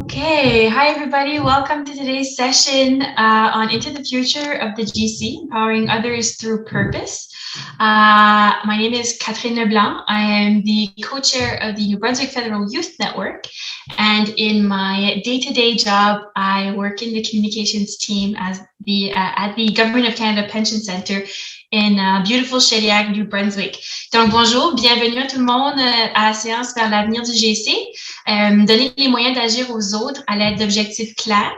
Okay, hi everybody. Welcome to today's session on Into the Future of the GC, Empowering Others Through Purpose. My name is Catherine Leblanc. I am the co-chair of the New Brunswick Federal Youth Network. And in my day-to-day job, I work in the communications team at the Government of Canada Pension Centre in beautiful Série, New Brunswick. Donc, bonjour, bienvenue à tout le monde à la séance vers l'avenir du GC. Donner les moyens d'agir aux autres à l'aide d'objectifs clairs.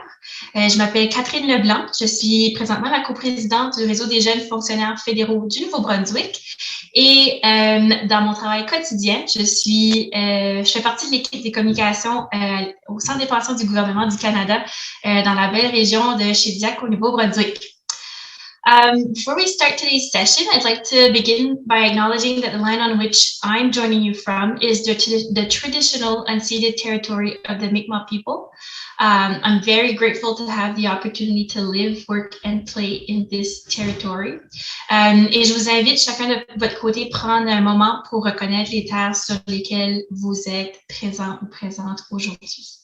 Je m'appelle Catherine Leblanc. Je suis présentement la coprésidente du réseau des jeunes fonctionnaires fédéraux du Nouveau-Brunswick. Et dans mon travail quotidien, je fais partie de l'équipe des communications au Centre des pensions du gouvernement du Canada dans la belle région de Shediac au Nouveau-Brunswick. Before we start today's session, I'd like to begin by acknowledging that the land on which I'm joining you from is the traditional unceded territory of the Mi'kmaq people. I'm very grateful to have the opportunity to live, work, and play in this territory. Et je vous invite chacun de votre côté prendre un moment pour reconnaître les terres sur lesquelles vous êtes présent ou présente aujourd'hui.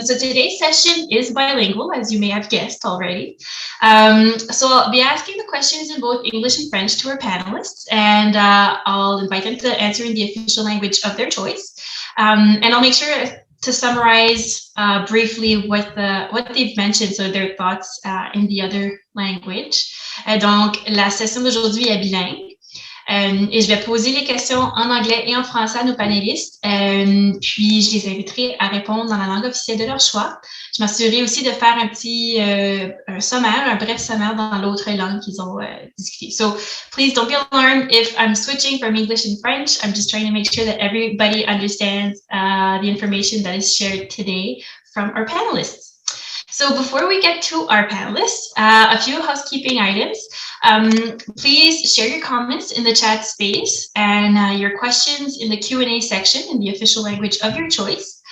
So today's session is bilingual, as you may have guessed already. So I'll be asking the questions in both English and French to our panelists, and I'll invite them to answer in the official language of their choice. And I'll make sure to summarize briefly what they've mentioned, so their thoughts in the other language. Donc, la session d'aujourd'hui est bilingue. Et je vais poser les questions en anglais et en français à nos panélistes, puis je les inviterai à répondre dans la langue officielle de leur choix. Je m'assurerai aussi de faire un bref sommaire dans l'autre langue qu'ils ont discuté. So please don't be alarmed if I'm switching from English and French. I'm just trying to make sure that everybody understands the information that is shared today from our panelists. So before we get to our panelists, a few housekeeping items. Please share your comments in the chat space and your questions in the Q&A section in the official language of your choice.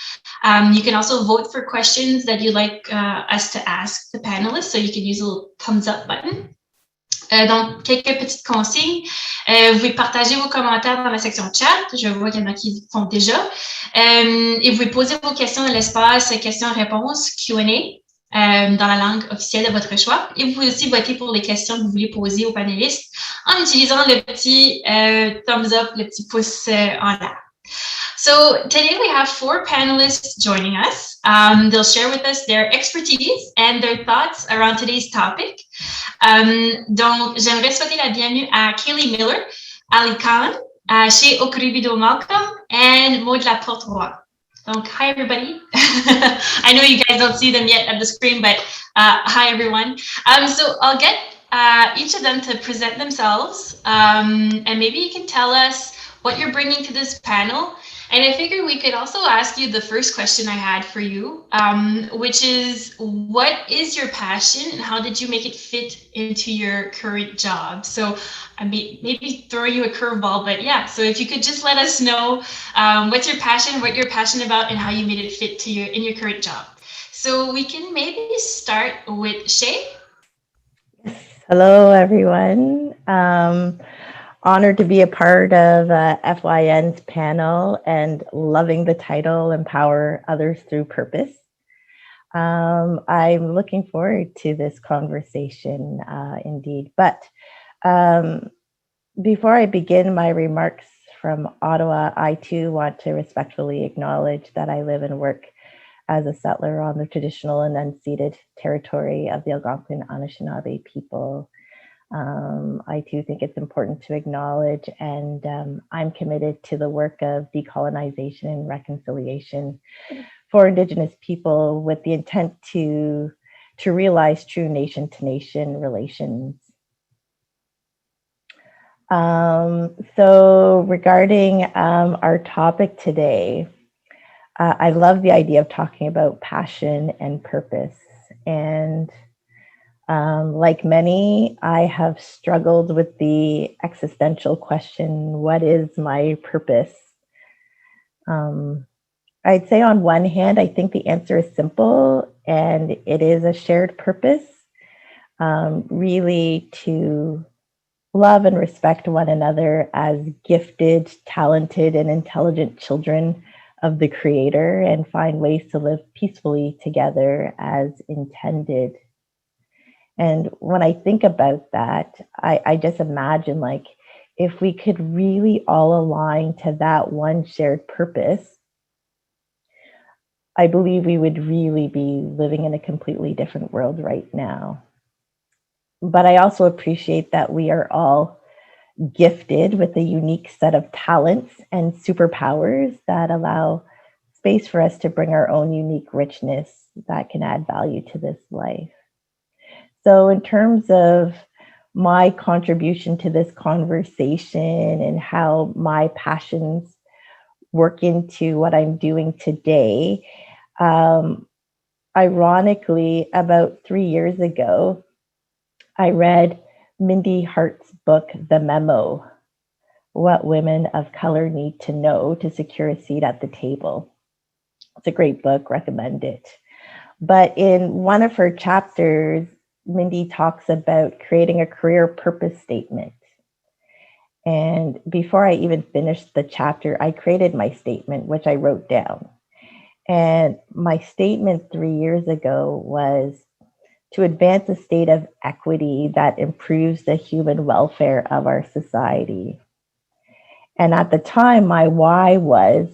You can also vote for questions that you'd like us to ask the panelists, so you can use a little thumbs up button. Donc, quelques petites consignes. Vous pouvez partager vos commentaires dans la section chat. Je vois qu'il y en a qui le font déjà. Et vous pouvez poser vos questions dans l'espace questions-réponses, Q&A. Dans la langue officielle de votre choix. Et vous pouvez aussi voter pour les questions que vous voulez poser aux panélistes en utilisant le petit thumbs up, le petit pouce en l'air. So today we have 4 panelists joining us. They'll share with us their expertise and their thoughts around today's topic. Donc, j'aimerais souhaiter la bienvenue à Kaylee Miller, Ali Khan, chez Okuribido Malcolm, and Maud Laporte-Roy. Donc, hi everybody. I know you guys don't see them yet at the screen, but hi everyone. So I'll get each of them to present themselves, and maybe you can tell us what you're bringing to this panel. And I figured we could also ask you the first question I had for you, which is, what is your passion and how did you make it fit into your current job? So I mean, maybe throwing you a curveball, but yeah, so if you could just let us know what's your passion, what you're passionate about, and how you made it fit in your current job. So we can maybe start with Shay. Hello, everyone. Honored to be a part of FYN's panel and loving the title, Empower Others Through Purpose. I'm looking forward to this conversation indeed. But before I begin my remarks from Ottawa, I too want to respectfully acknowledge that I live and work as a settler on the traditional and unceded territory of the Algonquin Anishinaabe people. I too think it's important to acknowledge, and I'm committed to the work of decolonization and reconciliation for Indigenous people with the intent to realize true nation-to-nation relations. So regarding our topic today, I love the idea of talking about passion and purpose. And like many, I have struggled with the existential question, what is my purpose? I'd say on one hand, I think the answer is simple, and it is a shared purpose, really to love and respect one another as gifted, talented, and intelligent children of the Creator and find ways to live peacefully together as intended. And when I think about that, I just imagine like if we could really all align to that one shared purpose, I believe we would really be living in a completely different world right now. But I also appreciate that we are all gifted with a unique set of talents and superpowers that allow space for us to bring our own unique richness that can add value to this life. So in terms of my contribution to this conversation and how my passions work into what I'm doing today, ironically, about 3 years ago, I read Mindy Hart's book, The Memo, What Women of Color Need to Know to Secure a Seat at the Table. It's a great book, recommend it. But in one of her chapters, Mindy talks about creating a career purpose statement. And before I even finished the chapter, I created my statement, which I wrote down. And my statement 3 years ago was to advance a state of equity that improves the human welfare of our society. And at the time, my why was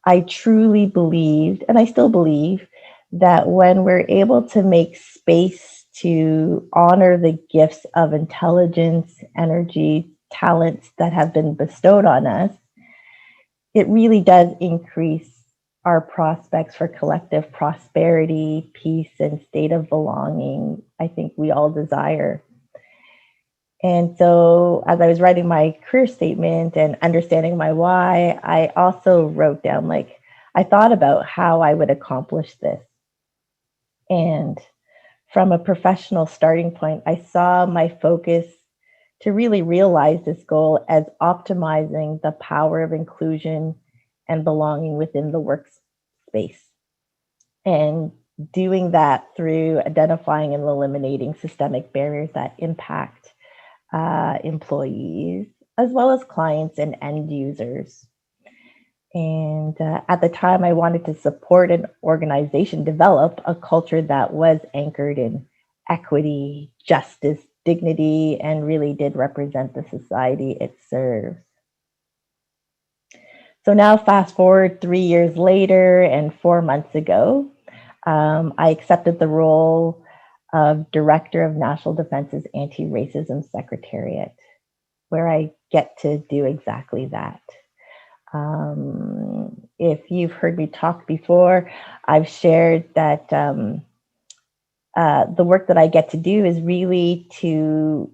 I truly believed, and I still believe, that when we're able to make space to honor the gifts of intelligence, energy, talents that have been bestowed on us, it really does increase our prospects for collective prosperity, peace, and state of belonging, I think we all desire. And so as I was writing my career statement and understanding my why, I also wrote down, like, I thought about how I would accomplish this. And from a professional starting point, I saw my focus to really realize this goal as optimizing the power of inclusion and belonging within the workspace. And doing that through identifying and eliminating systemic barriers that impact employees, as well as clients and end users. And at the time, I wanted to support an organization develop a culture that was anchored in equity, justice, dignity, and really did represent the society it serves. So now fast forward 3 years later and 4 months ago, I accepted the role of Director of National Defense's Anti-Racism Secretariat, where I get to do exactly that. If you've heard me talk before, I've shared that the work that I get to do is really to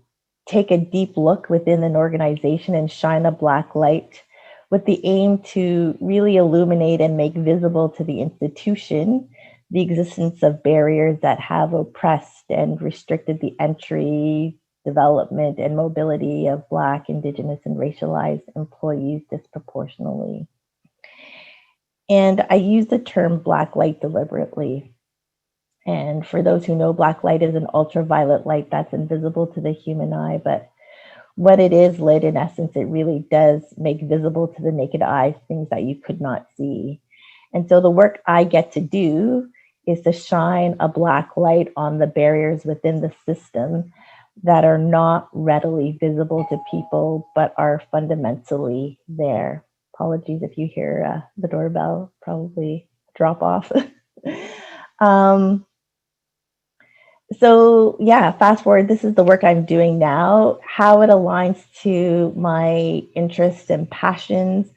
take a deep look within an organization and shine a black light with the aim to really illuminate and make visible to the institution the existence of barriers that have oppressed and restricted the entry, development, and mobility of Black, Indigenous, and racialized employees disproportionately. And I use the term black light deliberately. And for those who know, black light is an ultraviolet light that's invisible to the human eye, but when it is lit, in essence, it really does make visible to the naked eye things that you could not see. And so the work I get to do is to shine a black light on the barriers within the system that are not readily visible to people, but are fundamentally there. Apologies if you hear the doorbell, probably drop off. So yeah, fast forward, this is the work I'm doing now, how it aligns to my interests and passions.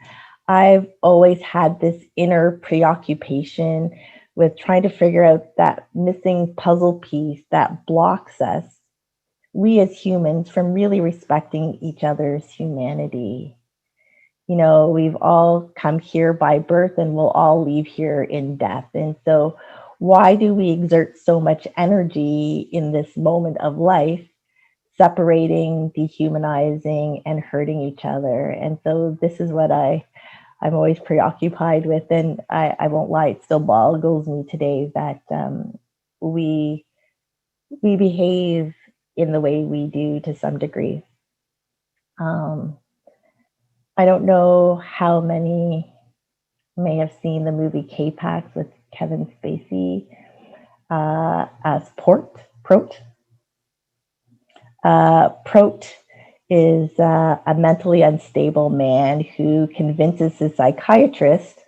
I've always had this inner preoccupation with trying to figure out that missing puzzle piece that blocks us, we as humans, from really respecting each other's humanity. You know, we've all come here by birth and we'll all leave here in death. And so why do we exert so much energy in this moment of life, separating, dehumanizing, and hurting each other? And so this is what I'm always preoccupied with. And I won't lie, it still boggles me today that we behave in the way we do to some degree. I don't know how many may have seen the movie K-Pax with Kevin Spacey as Prot. Prot is a mentally unstable man who convinces his psychiatrist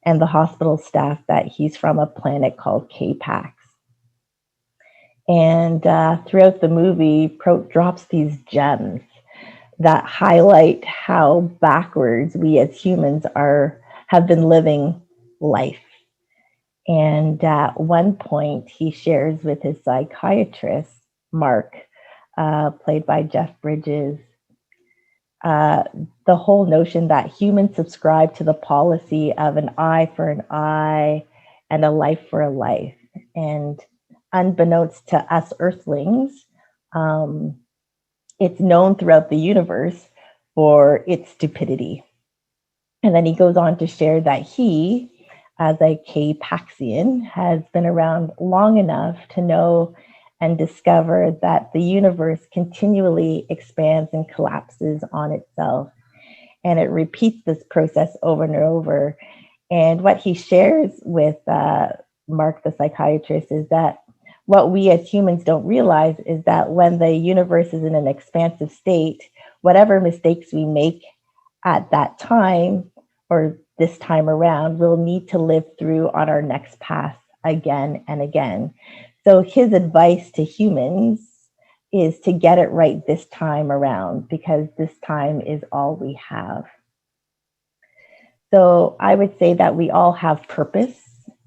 and the hospital staff that he's from a planet called K-Pax. And throughout the movie, Prot drops these gems that highlight how backwards we as humans have been living life. And at one point, he shares with his psychiatrist, Mark, played by Jeff Bridges, the whole notion that humans subscribe to the policy of an eye for an eye and a life for a life. And unbeknownst to us earthlings, it's known throughout the universe for its stupidity. And then he goes on to share that he, as a K-Paxian, has been around long enough to know and discover that the universe continually expands and collapses on itself. And it repeats this process over and over. And what he shares with Mark, the psychiatrist, is that what we as humans don't realize is that when the universe is in an expansive state, whatever mistakes we make at that time or this time around, we'll need to live through on our next path again and again. So his advice to humans is to get it right this time around, because this time is all we have. So I would say that we all have purpose.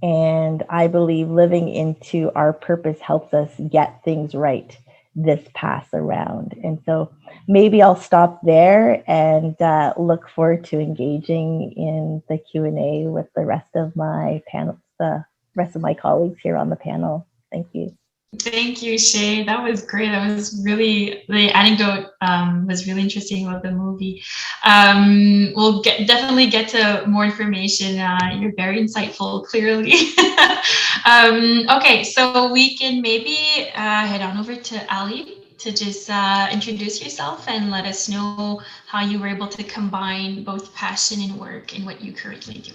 And I believe living into our purpose helps us get things right this pass around. And so maybe I'll stop there and look forward to engaging in the Q&A with the rest of my colleagues here on the panel. Thank you. Thank you, Shay. That was great. That was really, the anecdote was really interesting about the movie. We'll definitely get to more information. You're very insightful, clearly. Okay, so we can maybe head on over to Ali to just introduce yourself and let us know how you were able to combine both passion and work in what you currently do.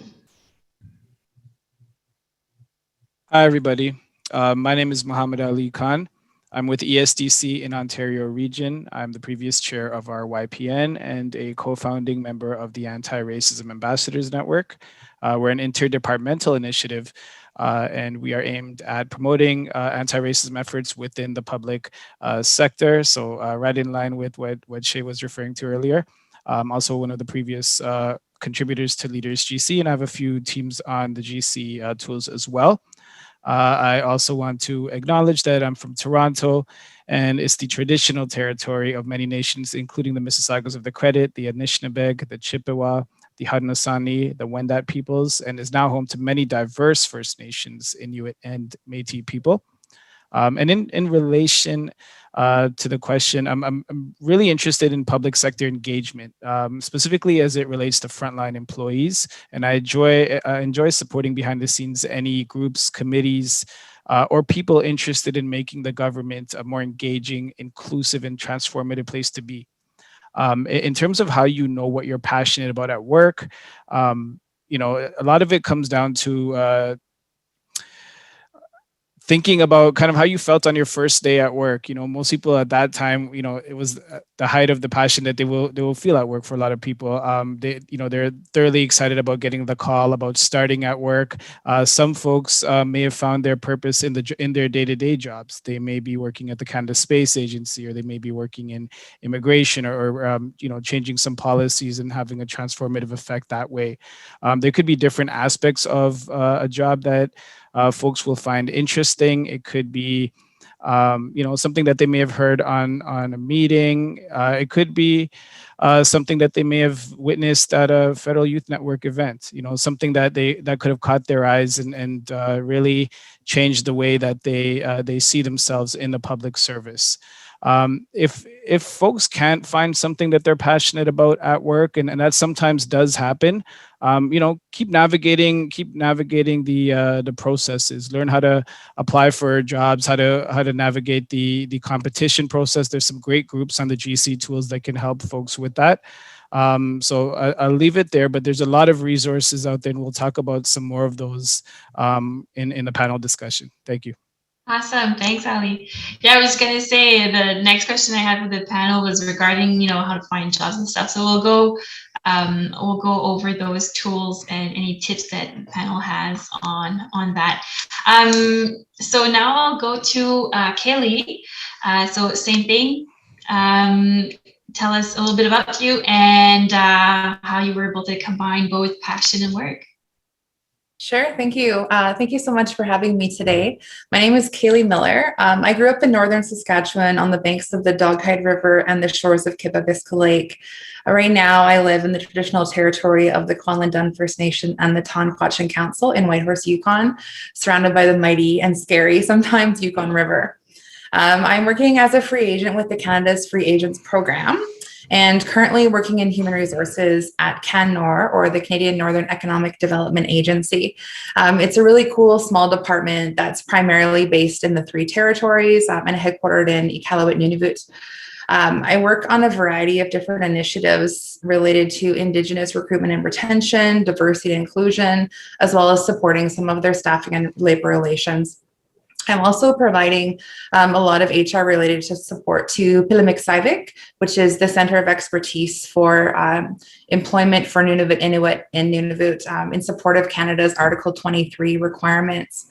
Hi, everybody. My name is Muhammad Ali Khan. I'm with ESDC in Ontario region. I'm the previous chair of our YPN and a co-founding member of the Anti-Racism Ambassadors Network. We're an interdepartmental initiative, and we are aimed at promoting anti-racism efforts within the public sector. So right in line with what Shay was referring to earlier. Also one of the previous contributors to Leaders GC, and I have a few teams on the GC tools as well. I also want to acknowledge that I'm from Toronto, and it's the traditional territory of many nations, including the Mississaugas of the Credit, the Anishinaabe, the Chippewa, the Haudenosaunee, the Wendat peoples, and is now home to many diverse First Nations, Inuit, and Métis people. And in relation to the question, I'm really interested in public sector engagement, specifically as it relates to frontline employees. And I enjoy supporting behind the scenes any groups, committees, or people interested in making the government a more engaging, inclusive, and transformative place to be. In terms of how you know what you're passionate about at work, you know, a lot of it comes down to thinking about kind of how you felt on your first day at work. You know, most people at that time, you know, it was the height of the passion that they will feel at work for a lot of people. They're thoroughly excited about getting the call, about starting at work. Some folks may have found their purpose in their day-to-day jobs. They may be working at the Canada Space Agency, or they may be working in immigration, or changing some policies and having a transformative effect that way. There could be different aspects of a job that folks will find interesting. It could be, something that they may have heard on a meeting. It could be something that they may have witnessed at a Federal Youth Network event. You know, something that could have caught their eyes and really changed the way that they see themselves in the public service. If folks can't find something that they're passionate about at work, and that sometimes does happen, keep navigating the processes. Learn how to apply for jobs, how to navigate the competition process. There's some great groups on the GC tools that can help folks with that. So I'll leave it there, but there's a lot of resources out there, and we'll talk about some more of those in the panel discussion. Thank you. Awesome. Thanks, Ali. Yeah, I was going to say the next question I had for the panel was regarding, how to find jobs and stuff. So we'll go over those tools and any tips that the panel has on that. So now I'll go to Kaylee. So same thing. Tell us a little bit about you and how you were able to combine both passion and work. Sure. Thank you. Thank you so much for having me today. My name is Kaylee Miller. I grew up in northern Saskatchewan on the banks of the Doghead River and the shores of Kippabiska Lake. Right now, I live in the traditional territory of the Kwanlin First Nation and the Tonquatchin Council in Whitehorse, Yukon, surrounded by the mighty and scary, sometimes, Yukon River. I'm working as a free agent with the Canada's Free Agents Program, and currently working in human resources at CanNor, or the Canadian Northern Economic Development Agency. It's a really cool small department that's primarily based in the three territories and headquartered in Iqaluit, Nunavut. I work on a variety of different initiatives related to Indigenous recruitment and retention, diversity and inclusion, as well as supporting some of their staffing and labor relations. I'm also providing a lot of HR related to support to Pilimiksivik, which is the Center of Expertise for Employment for Nunavut Inuit in Nunavut, in support of Canada's Article 23 requirements.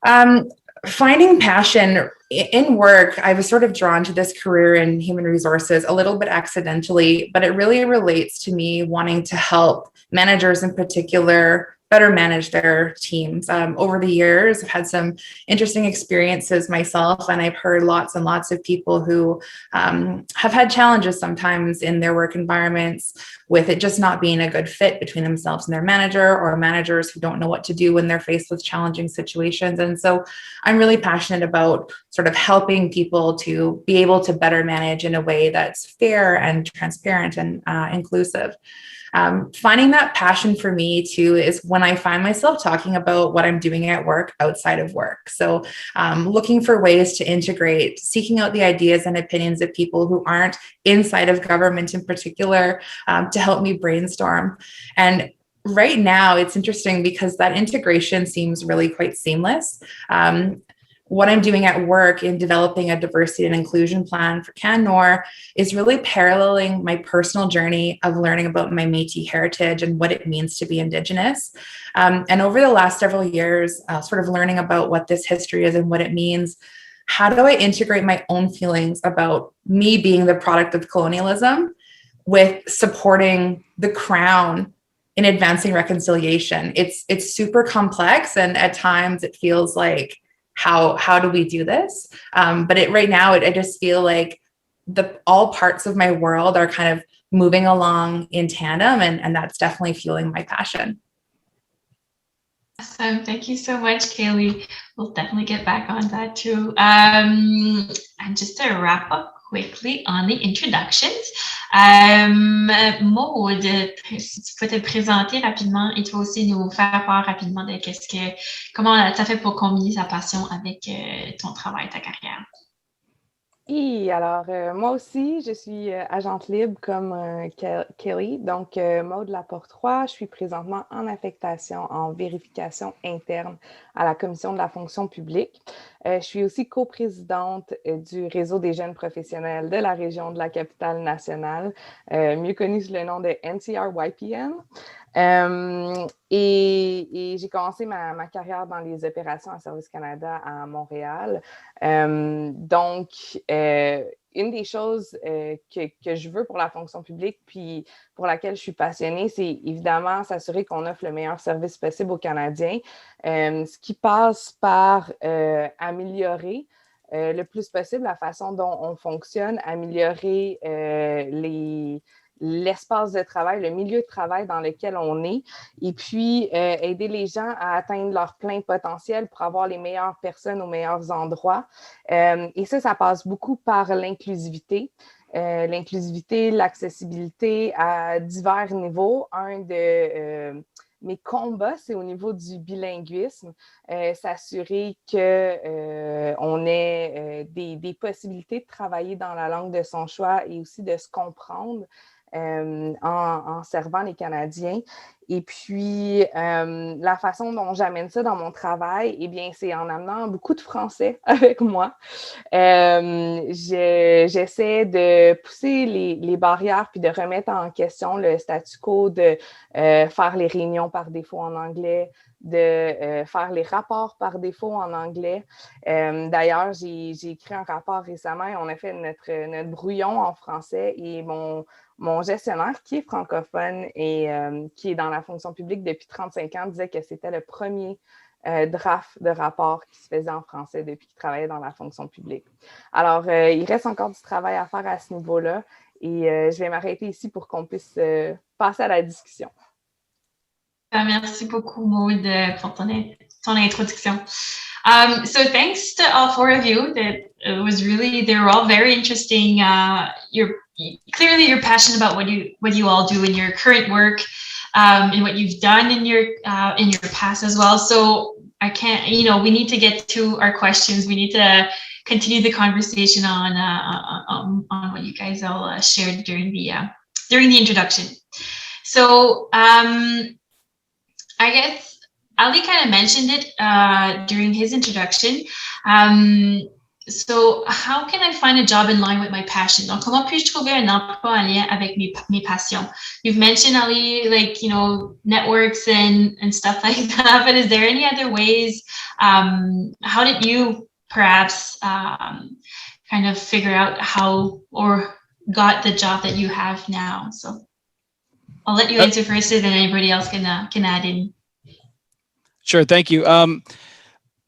Finding passion in work, I was sort of drawn to this career in human resources a little bit accidentally, but it really relates to me wanting to help managers in particular better manage their teams. Over the years, I've had some interesting experiences myself, and I've heard lots and lots of people who have had challenges sometimes in their work environments with it just not being a good fit between themselves and their manager, or managers who don't know what to do when they're faced with challenging situations. And so I'm really passionate about sort of helping people to be able to better manage in a way that's fair and transparent and inclusive. Finding that passion for me too is when I find myself talking about what I'm doing at work outside of work. So looking for ways to integrate, seeking out the ideas and opinions of people who aren't inside of government in particular, to help me brainstorm. And right now it's interesting because that integration seems really quite seamless. What I'm doing at work in developing a diversity and inclusion plan for CanNor is really paralleling my personal journey of learning about my Métis heritage and what it means to be Indigenous. And over the last several years, sort of learning about what this history is and what it means, how do I integrate my own feelings about me being the product of colonialism with supporting the Crown in advancing reconciliation? It's super complex, and at times it feels like, how do we do this? But right now, I just feel like all parts of my world are kind of moving along in tandem, and that's definitely fueling my passion. Awesome. Thank you so much, Kaylee. We'll definitely get back on that too. And just to wrap up quickly on the introductions, Maud, si tu peux te présenter rapidement et toi aussi nous faire part rapidement de comment ça fait pour combiner sa passion avec ton travail, ta carrière. Oui, alors moi aussi, je suis agente libre comme Kelly, donc Maud Laporte-Roy. Je suis présentement en affectation en vérification interne à la Commission de la fonction publique. Je suis aussi coprésidente du réseau des jeunes professionnels de la région de la Capitale-Nationale, mieux connu sous le nom de NCR-YPN. Et j'ai commencé ma carrière dans les opérations à Service Canada à Montréal. Donc, une des choses que je veux pour la fonction publique, puis pour laquelle je suis passionnée, c'est évidemment s'assurer qu'on offre le meilleur service possible aux Canadiens, ce qui passe par améliorer le plus possible la façon dont on fonctionne, améliorer l'espace de travail, le milieu de travail dans lequel on est, et puis aider les gens à atteindre leur plein potentiel pour avoir les meilleures personnes aux meilleurs endroits. Et ça passe beaucoup par l'inclusivité. L'inclusivité, l'accessibilité à divers niveaux. Un de mes combats, c'est au niveau du bilinguisme, s'assurer qu'on ait des possibilités de travailler dans la langue de son choix et aussi de se comprendre en servant les Canadiens. Et puis, la façon dont j'amène ça dans mon travail, eh bien, c'est en amenant beaucoup de français avec moi. J'essaie de pousser les barrières puis de remettre en question le statu quo, de faire les réunions par défaut en anglais, de faire les rapports par défaut en anglais. D'ailleurs, j'ai écrit un rapport récemment et on a fait notre brouillon en français et mon gestionnaire, qui est francophone et qui est dans la fonction publique depuis 35 ans, disait que c'était le premier draft de rapport qui se faisait en français depuis qu'il travaillait dans la fonction publique. Alors, il reste encore du travail à faire à ce niveau-là et je vais m'arrêter ici pour qu'on puisse passer à la discussion. Merci beaucoup, Maud, pour ton introduction. So thanks to all four of you. They were all very interesting. Clearly you're passionate about what you all do in your current work, and what you've done in your past as well. So we need to get to our questions. We need to continue the conversation on what you guys all shared during the introduction. So I guess Ali kind of mentioned it during his introduction. So how can I find a job in line with my passion? Donc, comment puis-je trouver un emploi en lien avec mes passions? You've mentioned, Ali, networks and stuff like that, but is there any other ways? How did you perhaps kind of figure out how or got the job that you have now? So I'll let you answer first, and then anybody else can add in. Sure, thank you.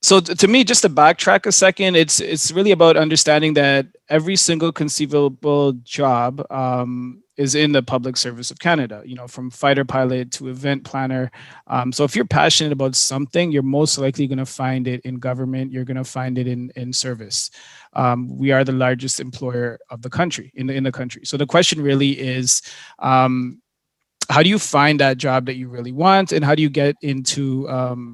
So to me, just to backtrack a second, it's really about understanding that every single conceivable job is in the public service of Canada, from fighter pilot to event planner. So if you're passionate about something, you're most likely going to find it in government. You're going to find it in service. We are the largest employer of the country, in the country. So the question really is, how do you find that job that you really want, and how do you get into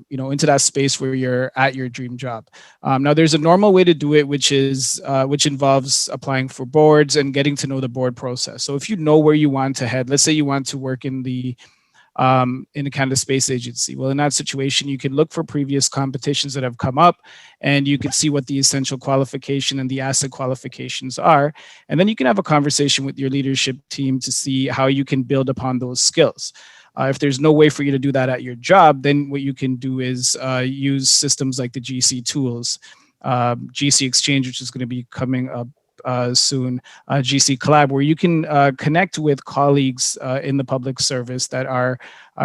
into that space where you're at your dream job? Now, there's a normal way to do it, which involves applying for boards and getting to know the board process. So if you know where you want to head, let's say you want to work in the Canada Space Agency. Well, in that situation, you can look for previous competitions that have come up, and you can see what the essential qualification and the asset qualifications are. And then you can have a conversation with your leadership team to see how you can build upon those skills. If there's no way for you to do that at your job, then what you can do is use systems like the GC tools, GC Exchange, which is going to be coming up soon, GC Collab, where you can connect with colleagues in the public service that are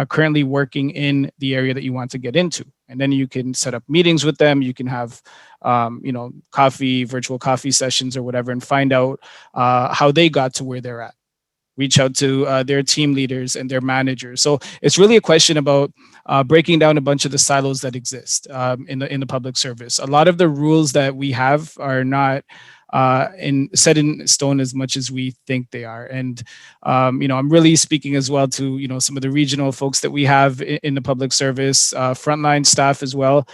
currently working in the area that you want to get into. And then you can set up meetings with them. You can have, virtual coffee sessions or whatever, and find out how they got to where they're at. Reach out to their team leaders and their managers. So it's really a question about breaking down a bunch of the silos that exist in the public service. A lot of the rules that we have are not set in stone as much as we think they are. And, I'm really speaking as well to, some of the regional folks that we have in the public service, frontline staff as well.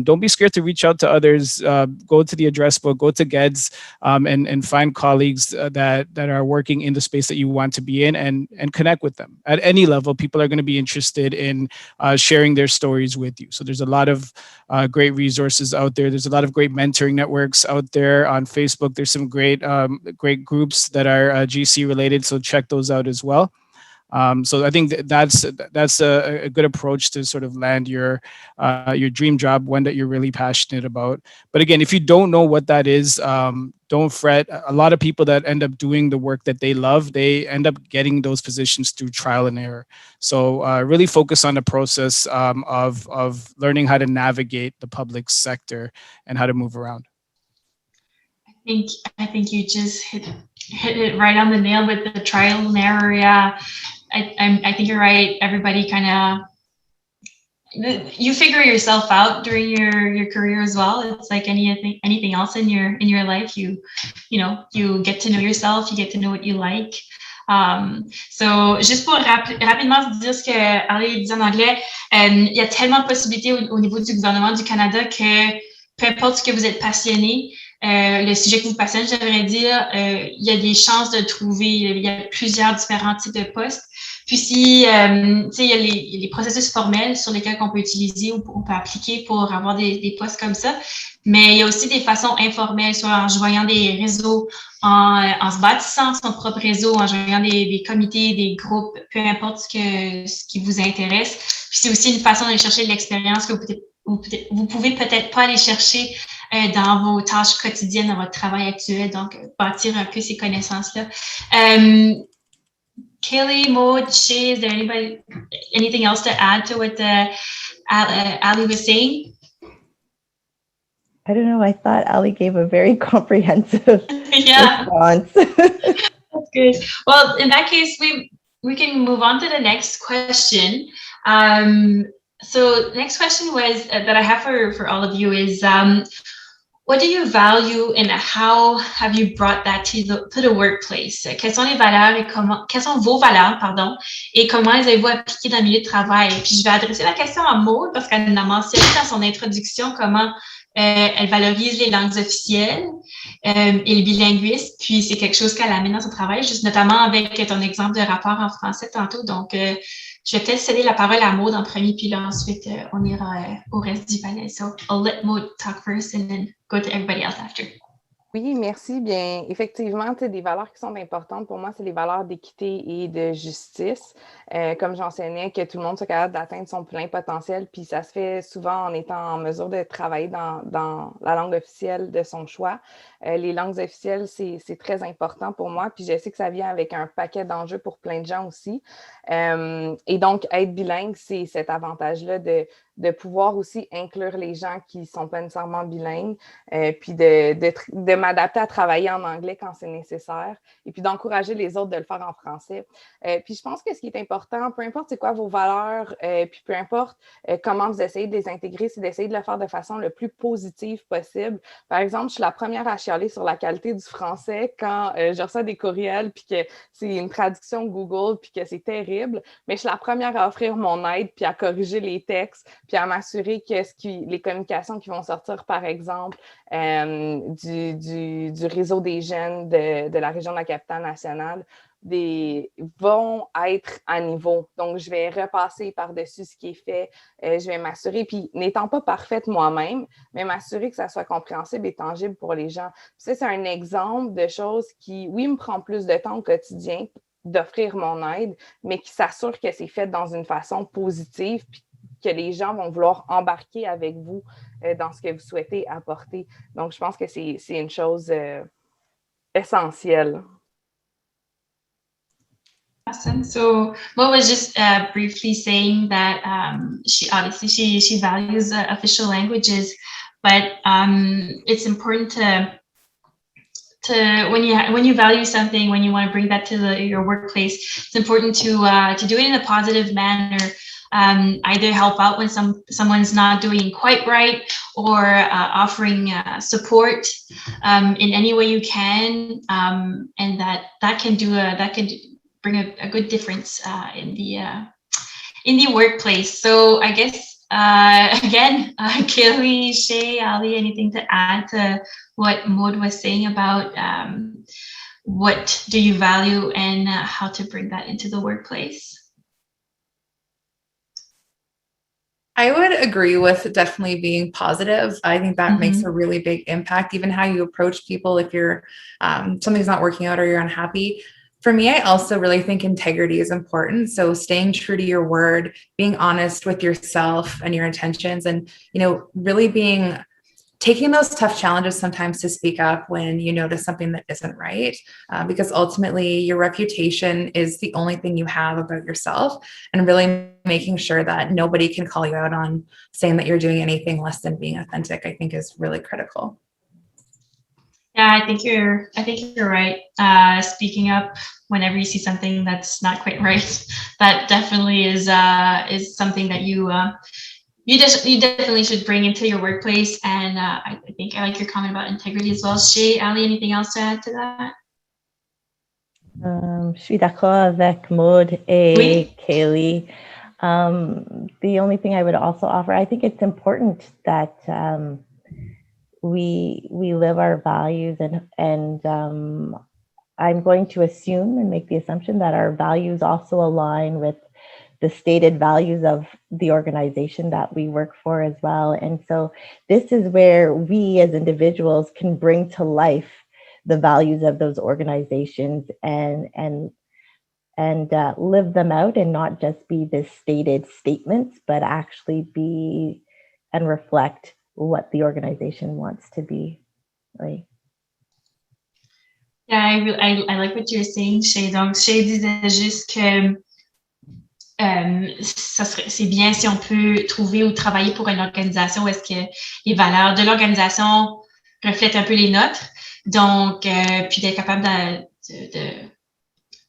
Don't be scared to reach out to others, go to the address book, go to GEDS, and find colleagues that are working in the space that you want to be in, and connect with them. At any level, people are going to be interested in sharing their stories with you. So there's a lot of great resources out there. There's a lot of great mentoring networks out there on Facebook. There's some great groups that are GC related, so check those out as well. So I think that's a good approach to sort of land your dream job, one that you're really passionate about. But again, if you don't know what that is, don't fret. A lot of people that end up doing the work that they love, they end up getting those positions through trial and error. So really focus on the process of learning how to navigate the public sector and how to move around. I I think you just hit it right on the nail with the trial and error. Yeah, I think you're right. Everybody kind of, you figure yourself out during your career as well. It's like anything else in your life. You get to know yourself. You get to know what you like. So juste pour rapidement dire ce que Ali dit en anglais, il y a tellement de possibilités au niveau du gouvernement du Canada que peu importe ce que vous êtes passionné, le sujet qui vous passionne, j'aimerais dire, il y a des chances de trouver, il y a plusieurs différents types de postes. Puis si, tu sais, il y a les processus formels sur lesquels on peut utiliser ou on peut appliquer pour avoir des postes comme ça, mais il y a aussi des façons informelles, soit en joignant des réseaux, en se bâtissant son propre réseau, en joignant des comités, des groupes, peu importe ce qui vous intéresse. Puis c'est aussi une façon d'aller chercher de l'expérience que vous pouvez peut-être pas aller chercher dans vos tâches quotidiennes, dans votre travail actuel, donc bâtir un peu ces connaissances-là. Kaylee, Maud, Shay, is there anything else to add to what Ali was saying? I don't know. I thought Ali gave a very comprehensive response. That's good. Well, in that case, we can move on to the next question. So next question was that I have for all of you is, what do you value and how have you brought that to the workplace? Quelles sont les valeurs et quelles sont vos valeurs, pardon, et comment les avez-vous appliquées dans le milieu de travail? Puis je vais adresser la question à Maud parce qu'elle a mentionné dans son introduction comment elle valorise les langues officielles et le bilinguisme, puis c'est quelque chose qu'elle amène dans son travail, juste notamment avec ton exemple de rapport en français tantôt. Donc, je vais peut-être céder la parole à Maud en premier, puis là, ensuite, on ira au reste du panel. So, I'll let Maud talk first and then go to everybody else after. Oui, merci. Bien, effectivement, des valeurs qui sont importantes pour moi, c'est les valeurs d'équité et de justice. Comme j'enseignais, que tout le monde soit capable d'atteindre son plein potentiel, puis ça se fait souvent en étant en mesure de travailler dans la langue officielle de son choix. Les langues officielles, c'est très important pour moi, puis je sais que ça vient avec un paquet d'enjeux pour plein de gens aussi. Et donc, être bilingue, c'est cet avantage-là de pouvoir aussi inclure les gens qui ne sont pas nécessairement bilingues, puis de m'adapter à travailler en anglais quand c'est nécessaire, et puis d'encourager les autres de le faire en français. Puis je pense que ce qui est important, peu importe c'est quoi vos valeurs, puis peu importe comment vous essayez de les intégrer, c'est d'essayer de le faire de façon le plus positive possible. Par exemple, je suis la première à chialer sur la qualité du français quand je reçois des courriels, puis que c'est une traduction Google, puis que c'est terrible, mais je suis la première à offrir mon aide, puis à corriger les textes, puis à m'assurer que les communications qui vont sortir, par exemple, du réseau des jeunes de la région de la Capitale-Nationale, vont être à niveau. Donc, je vais repasser par-dessus ce qui est fait. Je vais m'assurer, puis n'étant pas parfaite moi-même, mais m'assurer que ça soit compréhensible et tangible pour les gens. Puis ça, c'est un exemple de choses qui, oui, me prend plus de temps au quotidien d'offrir mon aide, mais qui s'assure que c'est fait dans une façon positive, puis que les gens vont vouloir embarquer avec vous dans ce que vous souhaitez apporter. Donc, je pense que c'est une chose essentielle. Awesome. So Mo was just briefly saying that she values official languages, but it's important to when you value something, when you want to bring that to your workplace, it's important to do it in a positive manner. Either help out when someone's not doing quite right, or offering support in any way you can, and that can bring a good difference in the workplace. So I guess again, Kaylee, Shay, Ali, anything to add to what Maud was saying about what do you value and how to bring that into the workplace? I would agree with definitely being positive. I think that makes a really big impact, even how you approach people if you're something's not working out or you're unhappy. For me, I also really think integrity is important. So staying true to your word, being honest with yourself and your intentions, and, really taking those tough challenges sometimes to speak up when you notice something that isn't right, because ultimately your reputation is the only thing you have about yourself, and really making sure that nobody can call you out on saying that you're doing anything less than being authentic, I think is really critical. Yeah, I think you're right. Speaking up whenever you see something that's not quite right, that definitely is something that you definitely should bring into your workplace. And I think I like your comment about integrity as well. Shay, Ali, anything else to add to that? Je suis d'accord avec Maud et Oui. Kaylee. The only thing I would also offer, I think it's important that we live our values, and I'm going to assume and make the assumption that our values also align with the stated values of the organization that we work for as well. And so this is where we as individuals can bring to life the values of those organizations and live them out, and not just be the stated statements, but actually be and reflect what the organization wants to be. Right. Yeah, I like what you're saying, Shay. Donc, Shay disait juste que c'est bien si on peut trouver ou travailler pour une organisation où est-ce que les valeurs de l'organisation reflètent un peu les nôtres. Donc, puis d'être capable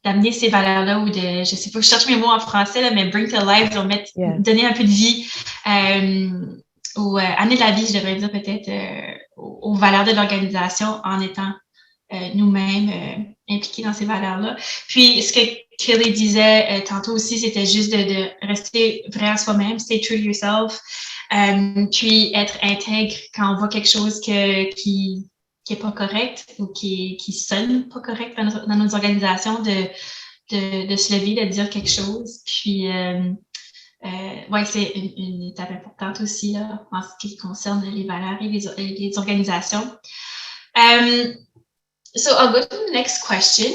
d'amener ces valeurs-là, ou de, je sais pas, je cherche mes mots en français, là, mais bring to life, donc donner un peu de vie, ou amener de la vie, je devrais dire peut-être, aux valeurs de l'organisation, en étant nous-mêmes impliqués dans ces valeurs-là. Puis, ce que Kelly disait tantôt aussi, c'était juste de rester vrai à soi-même, stay true to yourself, puis être intègre quand on voit quelque chose qui est pas correct, ou qui sonne pas correct dans nos organisations, de se lever, de dire quelque chose. Puis, ouais, c'est une étape importante aussi là, en ce qui concerne les valeurs et les organisations. So I'll go to the next question.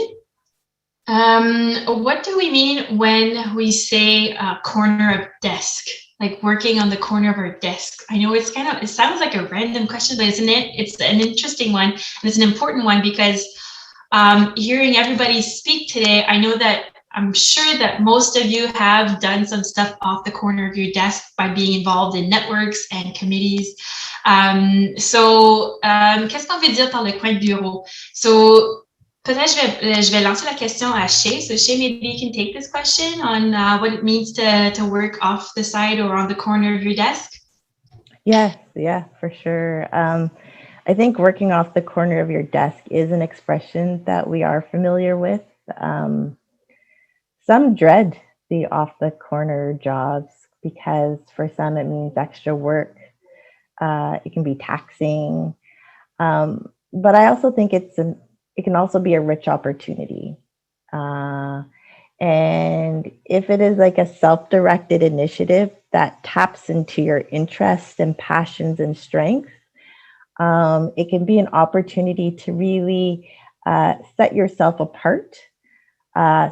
What do we mean when we say corner of desk? Like working on the corner of our desk. I know it sounds like a random question, but it's an interesting one, and it's an important one, because hearing everybody speak today, I know that I'm sure that most of you have done some stuff off the corner of your desk by being involved in networks and committees. Qu'est-ce qu'on veut dire par le coin de bureau? So peut-être je vais lancer la question à Shay. So Shay, maybe you can take this question on what it means to work off the side or on the corner of your desk. Yes, yeah, for sure. I think working off the corner of your desk is an expression that we are familiar with. Some dread the off the corner jobs because for some it means extra work. It can be taxing. But I also think it can also be a rich opportunity. And if it is like a self-directed initiative that taps into your interests and passions and strengths, it can be an opportunity to really set yourself apart,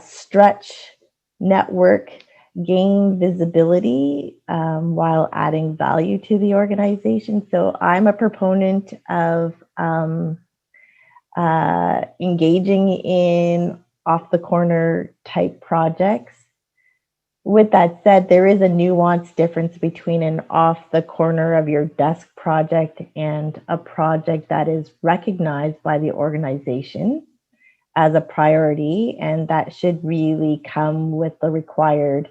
stretch, network, gain visibility while adding value to the organization. So I'm a proponent of engaging in off the corner type projects. With that said, there is a nuanced difference between an off the corner of your desk project and a project that is recognized by the organization as a priority, and that should really come with the required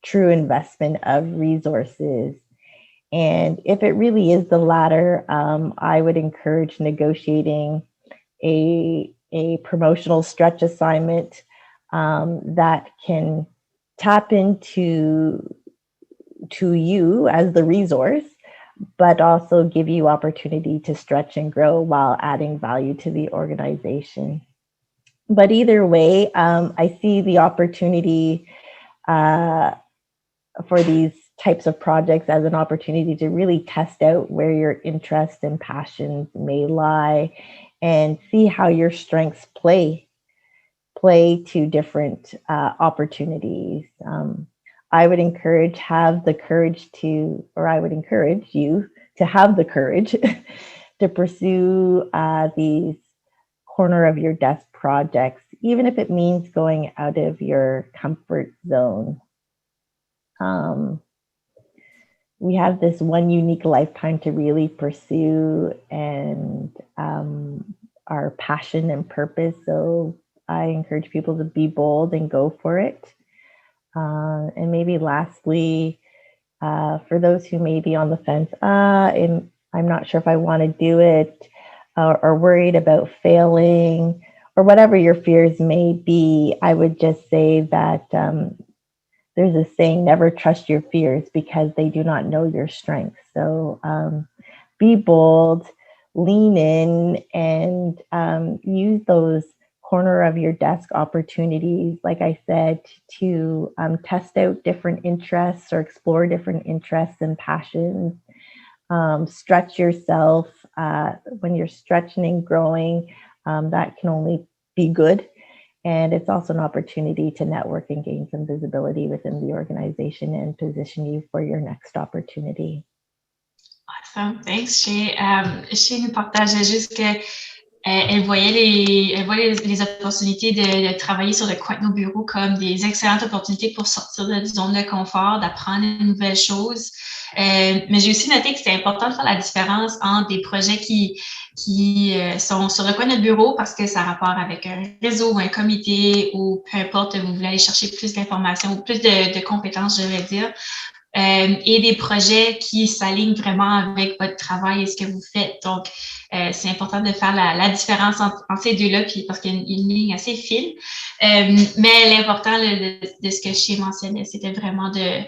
true investment of resources. And if it really is the latter, I would encourage negotiating a promotional stretch assignment that can tap into you as the resource, but also give you opportunity to stretch and grow while adding value to the organization. But either way, I see the opportunity for these types of projects as an opportunity to really test out where your interests and passions may lie, and see how your strengths play to different opportunities. I would encourage you to have the courage to pursue these corner of your desk projects, even if it means going out of your comfort zone. We have this one unique lifetime to really pursue and our passion and purpose. So I encourage people to be bold and go for it. And maybe lastly, for those who may be on the fence, I'm not sure if I want to do it, or worried about failing, or whatever your fears may be, I would just say that there's a saying, never trust your fears because they do not know your strengths. So be bold, lean in, and use those corner of your desk opportunities, like I said, to test out different interests or explore different interests and passions. Stretch yourself. When you're stretching and growing, that can only be good. And it's also an opportunity to network and gain some visibility within the organization and position you for your next opportunity. Awesome. Thanks, Shay. Shay nous partageait juste que elle voyait les opportunités de travailler sur le coin de nos bureaux comme des excellentes opportunités pour sortir de la zone de confort, d'apprendre de nouvelles choses. Mais j'ai aussi noté que c'était important de faire la différence entre des projets qui sont sur le coin de notre bureau parce que ça a rapport avec un réseau ou un comité ou peu importe, vous voulez aller chercher plus d'informations ou plus de compétences, je vais dire. Et des projets qui s'alignent vraiment avec votre travail et ce que vous faites. Donc, c'est important de faire la différence entre ces deux-là, puis parce qu'il y a une ligne assez fine. Mais l'important de ce que Shay mentionnait, c'était vraiment de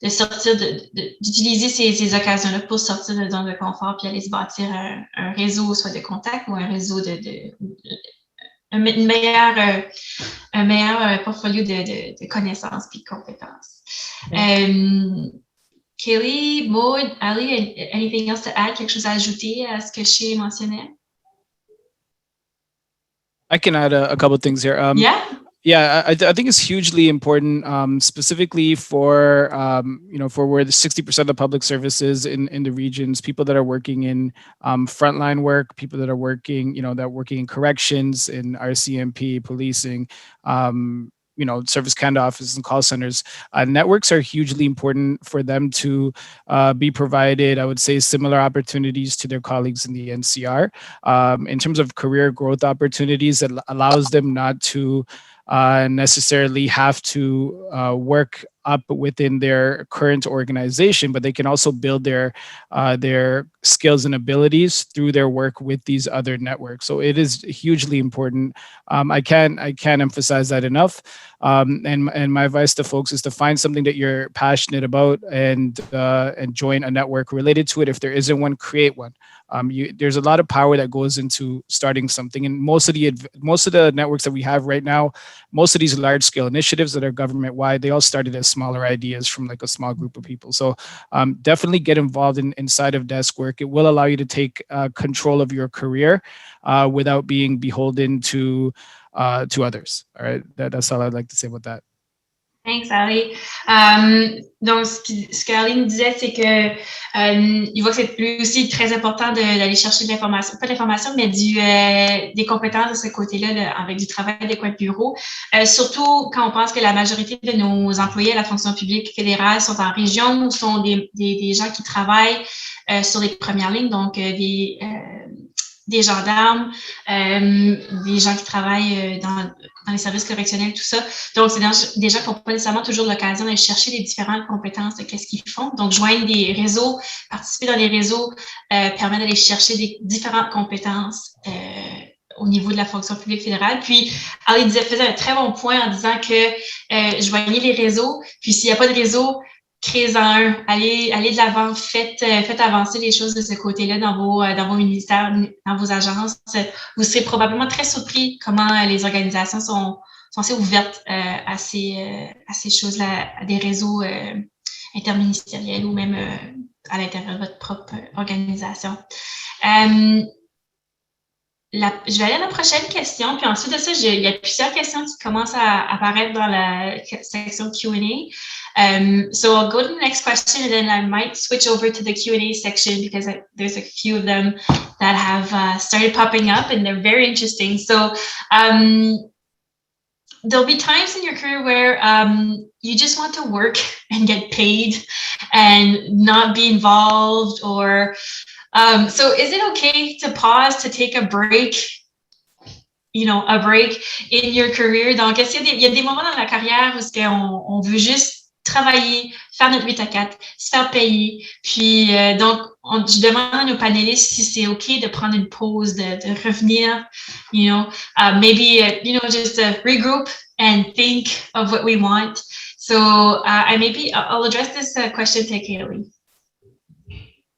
sortir, d'utiliser ces occasions-là pour sortir de la zone de confort puis aller se bâtir un réseau, soit de contacts ou un réseau un meilleur portfolio de connaissances puis de compétences. Kaylee, Maud, Ali, anything else to add? Quelque chose à ajouter à ce que Shay mentionnait? I can add a couple of things here. Yeah, I think it's hugely important, specifically for for where the 60% of the public services in the regions, people that are working in frontline work, people that are working, working in corrections, in RCMP, policing, Service Canada offices and call centers. Networks are hugely important for them to be provided, I would say, similar opportunities to their colleagues in the NCR. In terms of career growth opportunities, that allows them not to necessarily have to work up within their current organization, but they can also build their skills and abilities through their work with these other networks. So it is hugely important. I can't emphasize that enough. And my advice to folks is to find something that you're passionate about and join a network related to it. If there isn't one, create one. There's a lot of power that goes into starting something, and most of the networks that we have right now, most of these large scale initiatives that are government wide, they all started as smaller ideas from like a small group of people. So definitely get involved inside of desk work. It will allow you to take control of your career without being beholden to others. All right, that's all I'd like to say about that. Thanks, Ali. Donc, ce qu'Ali nous disait, c'est que il voit que c'est lui aussi très important d'aller chercher de l'information, pas de l'information, mais des compétences de ce côté-là, avec du travail des coins de bureau. Surtout quand on pense que la majorité de nos employés à la fonction publique fédérale sont en région ou sont des gens qui travaillent sur les premières lignes, donc des gendarmes, des gens qui travaillent dans les services correctionnels, tout ça. Donc, c'est des gens qui n'ont pas nécessairement toujours l'occasion d'aller chercher les différentes compétences de qu'est-ce qu'ils font. Donc, joindre des réseaux, participer dans des réseaux, permet d'aller chercher des différentes compétences au niveau de la fonction publique fédérale. Puis, Ali faisait un très bon point en disant que joignez les réseaux, puis s'il n'y a pas de réseau, créez-en un, allez de l'avant, faites avancer les choses de ce côté-là dans vos ministères, dans vos agences. Vous serez probablement très surpris comment les organisations sont assez ouvertes à ces choses-là, à des réseaux interministériels ou même à l'intérieur de votre propre organisation. Je vais aller à la prochaine question, puis ensuite de ça, il y a plusieurs questions qui commencent à apparaître dans la section Q&A. So I'll go to the next question and then I might switch over to the Q&A section because there's a few of them that have started popping up and they're very interesting. So there'll be times in your career where you just want to work and get paid and not be involved, or so is it okay to pause, to take a break a break in your career? Donc, est-ce qu'il y a des moments dans la carrière où on veut juste travailler, faire notre 8 à 4, se faire payer. Puis, donc, je demande à nos panélistes si c'est OK de prendre une pause, de revenir, maybe, just regroup and think of what we want. So, I'll address this question to Kaylee.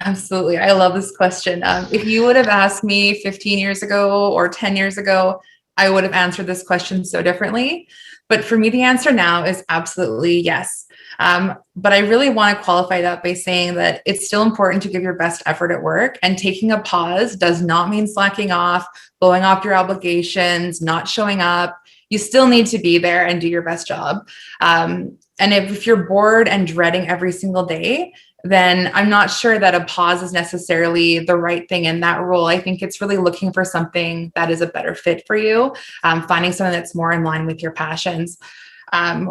Absolutely. I love this question. If you would have asked me 15 years ago or 10 years ago, I would have answered this question so differently. But for me, the answer now is absolutely yes. But I really want to qualify that by saying that it's still important to give your best effort at work, and taking a pause does not mean slacking off, blowing off your obligations, not showing up. You still need to be there and do your best job. And if you're bored and dreading every single day, then I'm not sure that a pause is necessarily the right thing in that role. I think it's really looking for something that is a better fit for you, finding something that's more in line with your passions.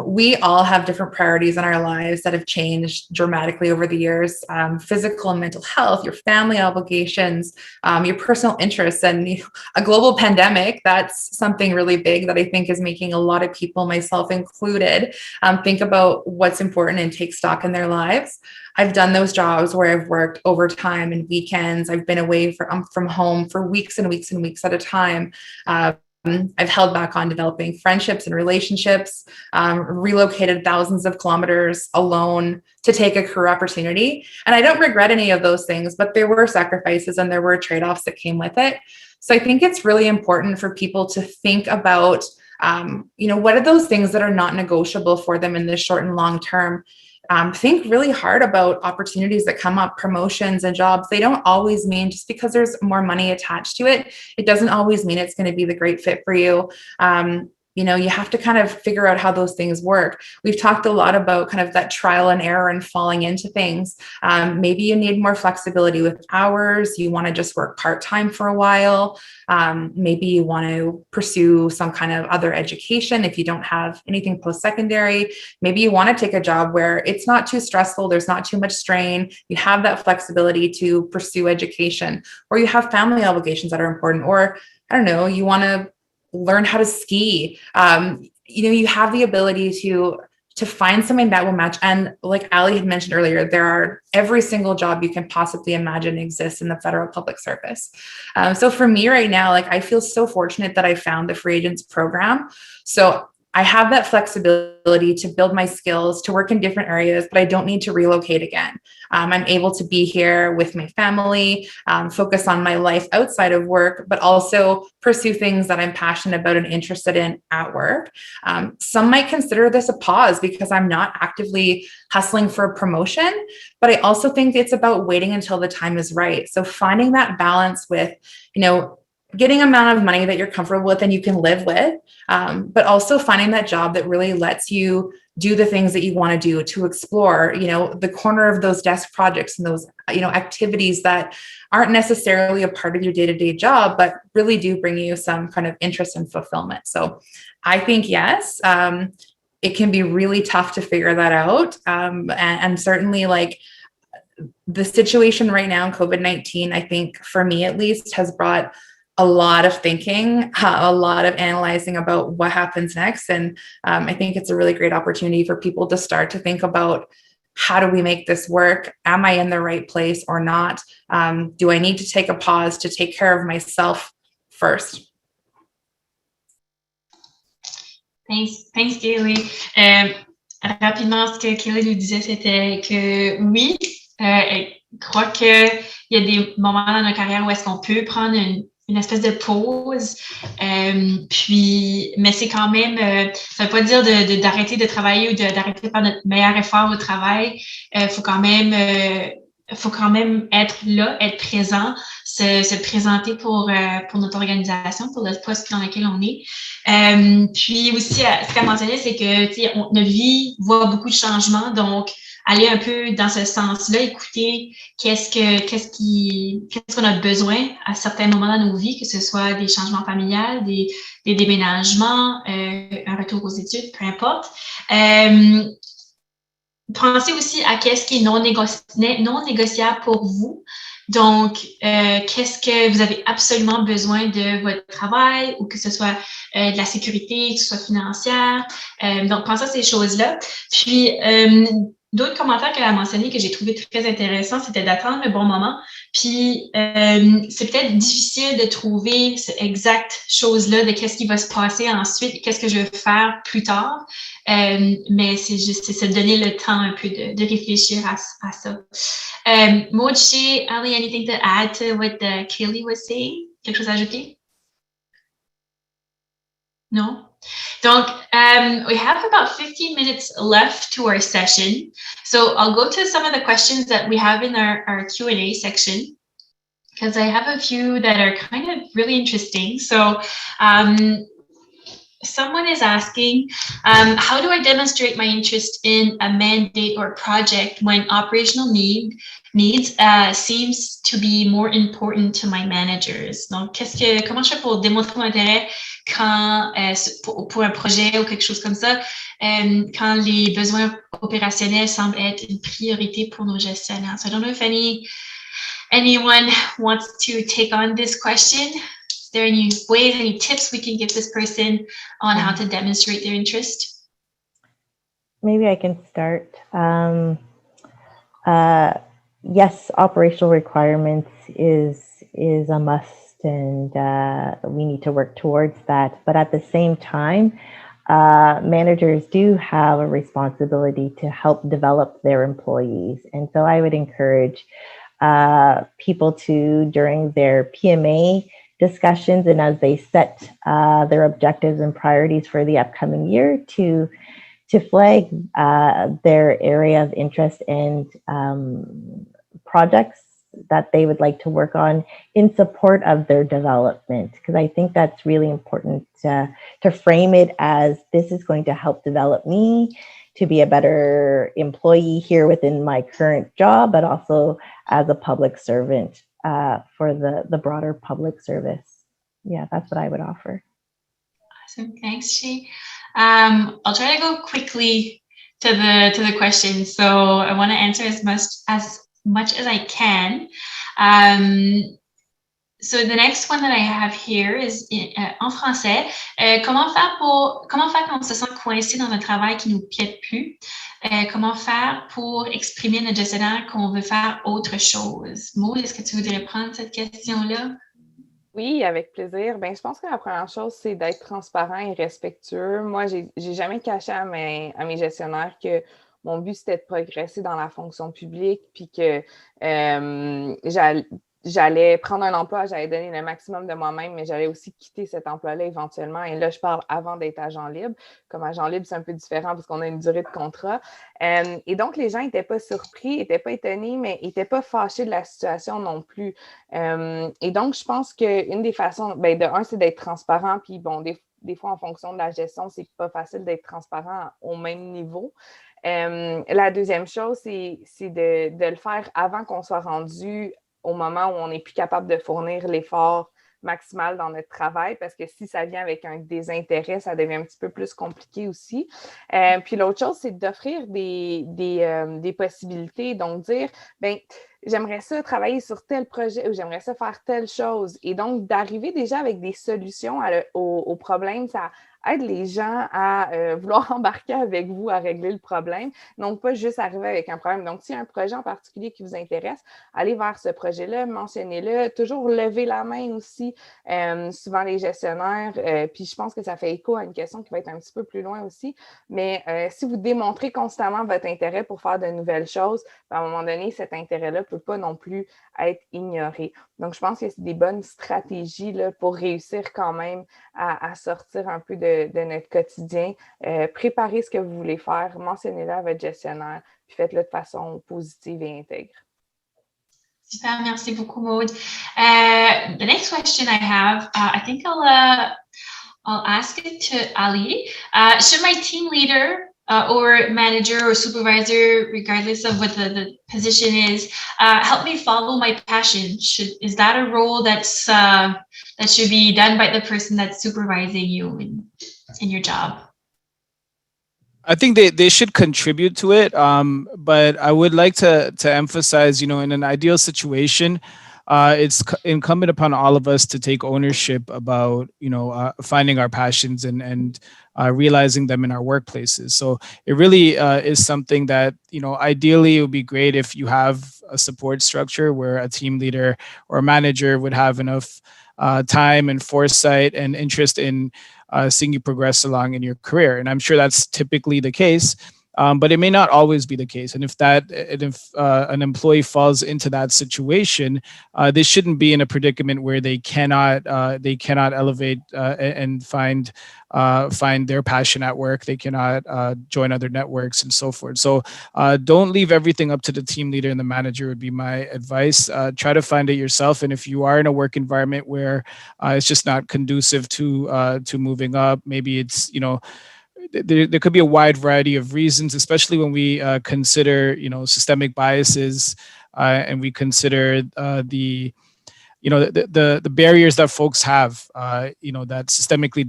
We all have different priorities in our lives that have changed dramatically over the years. Physical and mental health, your family obligations, your personal interests, and a global pandemic. That's something really big that I think is making a lot of people, myself included, think about what's important and take stock in their lives. I've done those jobs where I've worked overtime and weekends. I've been away from home for weeks and weeks and weeks at a time. I've held back on developing friendships and relationships, relocated thousands of kilometers alone to take a career opportunity. And I don't regret any of those things, but there were sacrifices and there were trade-offs that came with it. So I think it's really important for people to think about, what are those things that are not negotiable for them in the short and long term. Think really hard about opportunities that come up, promotions and jobs. They don't always mean, just because there's more money attached to it, it doesn't always mean it's going to be the great fit for you. You have to kind of figure out how those things work. We've talked a lot about kind of that trial and error and falling into things. Maybe you need more flexibility with hours. You want to just work part-time for a while. Maybe you want to pursue some kind of other education if you don't have anything post-secondary. Maybe you want to take a job where it's not too stressful, there's not too much strain, you have that flexibility to pursue education, or you have family obligations that are important, or I don't know, you want to learn how to ski. You have the ability to find something that will match. And like Ali had mentioned earlier, every single job you can possibly imagine exists in the federal public service. So for me right now, I feel so fortunate that I found the Free Agents program. So I have that flexibility to build my skills, to work in different areas, but I don't need to relocate again. I'm able to be here with my family, focus on my life outside of work, but also pursue things that I'm passionate about and interested in at work. Some might consider this a pause because I'm not actively hustling for a promotion, but I also think it's about waiting until the time is right. So finding that balance with, getting an amount of money that you're comfortable with and you can live with, but also finding that job that really lets you do the things that you want to do, to explore, the corner of those desk projects and those, activities that aren't necessarily a part of your day-to-day job, but really do bring you some kind of interest and fulfillment. So I think, yes, it can be really tough to figure that out. And certainly the situation right now in COVID-19, I think for me at least, has brought a lot of thinking, a lot of analyzing about what happens next. And I think it's a really great opportunity for people to start to think about, how do we make this work? Am I in the right place or not? Do I need to take a pause to take care of myself first? Thanks, Kaylee. Rapidement, ce que Kaylee nous disait, c'était que oui, elle croit qu'il y a des moments dans notre carrière où est-ce qu'on peut prendre une espèce de pause, mais c'est quand même, ça veut pas dire d'arrêter de travailler ou d'arrêter de faire notre meilleur effort au travail. Faut quand même être là, être présent, se présenter pour notre organisation, pour le poste dans lequel on est. Puis aussi, ce qu'elle mentionnait, c'est que notre vie voit beaucoup de changements, donc aller un peu dans ce sens-là, écouter qu'est-ce qu'on a besoin à certains moments dans nos vies, que ce soit des changements familiales, des déménagements, un retour aux études, peu importe. Pensez aussi à qu'est-ce qui est non négociable pour vous. Donc, qu'est-ce que vous avez absolument besoin de votre travail, ou que ce soit de la sécurité, que ce soit financière. Donc, pensez à ces choses-là. Puis, d'autres commentaires qu'elle a mentionnés que j'ai trouvé très intéressants, c'était d'attendre le bon moment. Puis, c'est peut-être difficile de trouver cette exacte chose-là de qu'est-ce qui va se passer ensuite, qu'est-ce que je vais faire plus tard. Mais c'est juste, c'est se donner le temps un peu de réfléchir à ça. Maud, Ali, anything to add to what Kaylee was saying? Quelque chose à ajouter? No? Donc, we have about 15 minutes left to our session. So I'll go to some of the questions that we have in our Q&A section, because I have a few that are kind of really interesting. So someone is asking, how do I demonstrate my interest in a mandate or project when operational needs seems to be more important to my managers? Donc, comment je fais pour démontrer mon intérêt quand, pour un projet ou quelque chose comme ça, quand les besoins opérationnels semblent être une priorité pour nos gestionnaires? So I don't know if anyone wants to take on this question. Is there any ways, any tips we can give this person on how to demonstrate their interest? Maybe I can start. Yes, operational requirements is a must, and we need to work towards that. But at the same time, managers do have a responsibility to help develop their employees. And so I would encourage people to, during their PMA discussions and as they set their objectives and priorities for the upcoming year, to flag their area of interest and projects that they would like to work on in support of their development. Because I think that's really important to frame it as, this is going to help develop me to be a better employee here within my current job, but also as a public servant for the broader public service. Yeah, that's what I would offer. Awesome, thanks, Shea. I'll try to go quickly to the question, so I want to answer as much as I can. So the next one that I have here is en français. Comment faire quand on se sent coincé dans un travail qui nous plaît plus? Comment faire pour exprimer notre gestionnaire qu'on veut faire autre chose? Maud, est-ce que tu voudrais prendre cette question-là? Oui, avec plaisir. Ben, je pense que la première chose, c'est d'être transparent et respectueux. Moi, j'ai jamais caché à mes gestionnaires que mon but, c'était de progresser dans la fonction publique, puis que j'allais prendre un emploi, j'allais donner le maximum de moi-même, mais j'allais aussi quitter cet emploi-là éventuellement. Et là, je parle avant d'être agent libre. Comme agent libre, c'est un peu différent parce qu'on a une durée de contrat. Et donc, les gens n'étaient pas surpris, n'étaient pas étonnés, mais n'étaient pas fâchés de la situation non plus. Et donc, je pense qu'une des façons, de un, c'est d'être transparent, puis bon, des fois, en fonction de la gestion, c'est pas facile d'être transparent au même niveau. La deuxième chose, c'est de le faire avant qu'on soit rendu au moment où on n'est plus capable de fournir l'effort maximal dans notre travail, parce que si ça vient avec un désintérêt, ça devient un petit peu plus compliqué aussi. Puis l'autre chose, c'est d'offrir des possibilités, donc dire, j'aimerais ça travailler sur tel projet ou j'aimerais ça faire telle chose. Et donc, d'arriver déjà avec des solutions aux problèmes, ça aide les gens à vouloir embarquer avec vous à régler le problème, donc pas juste arriver avec un problème. Donc, s'il y a un projet en particulier qui vous intéresse, allez vers ce projet-là, mentionnez-le, toujours lever la main aussi, souvent les gestionnaires, puis je pense que ça fait écho à une question qui va être un petit peu plus loin aussi, mais si vous démontrez constamment votre intérêt pour faire de nouvelles choses, à un moment donné, cet intérêt-là ne peut pas non plus être ignoré. Donc, je pense que c'est des bonnes stratégies là, pour réussir quand même à sortir un peu de notre quotidien. Préparez ce que vous voulez faire, mentionnez-le à votre gestionnaire, puis faites-le de façon positive et intègre. Super, merci beaucoup, Maud. The next question I have, I think I'll ask it to Ali. Should my team leader or manager or supervisor, regardless of what the position is, help me follow my passion? Is that a role that should be done by the person that's supervising you in your job? I think they should contribute to it, but I would like to emphasize, in an ideal situation, it's incumbent upon all of us to take ownership about, finding our passions and realizing them in our workplaces. So it really is something that, ideally it would be great if you have a support structure where a team leader or a manager would have enough time and foresight and interest in seeing you progress along in your career. And I'm sure that's typically the case. But it may not always be the case. And if an employee falls into that situation, they shouldn't be in a predicament where they cannot elevate and find their passion at work. They cannot join other networks and so forth. So don't leave everything up to the team leader and the manager would be my advice. Try to find it yourself. And if you are in a work environment where it's just not conducive to moving up, maybe it's, there could be a wide variety of reasons, especially when we consider, systemic biases and we consider the barriers that folks have, that systemically